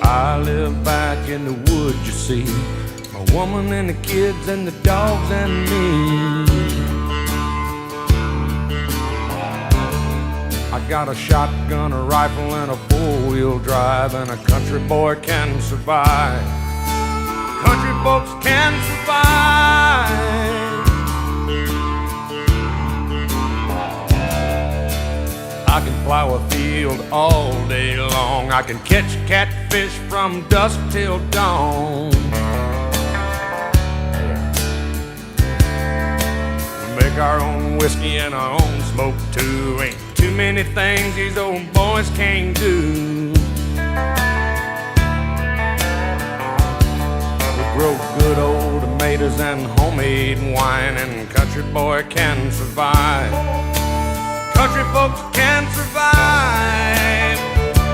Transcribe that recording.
I live back in the woods, you see, my woman and the kids and the dogs and me. I got a shotgun, a rifle, and a four-wheel drive, and a country boy can survive. Country folks can survive. I can plow a field all day long. I can catch catfish from dusk till dawn. We make our own whiskey and our own smoke too. Ain't too many things these old boys can't do. We grow good old tomatoes and homemade wine, and country boy can survive. Country folks can survive.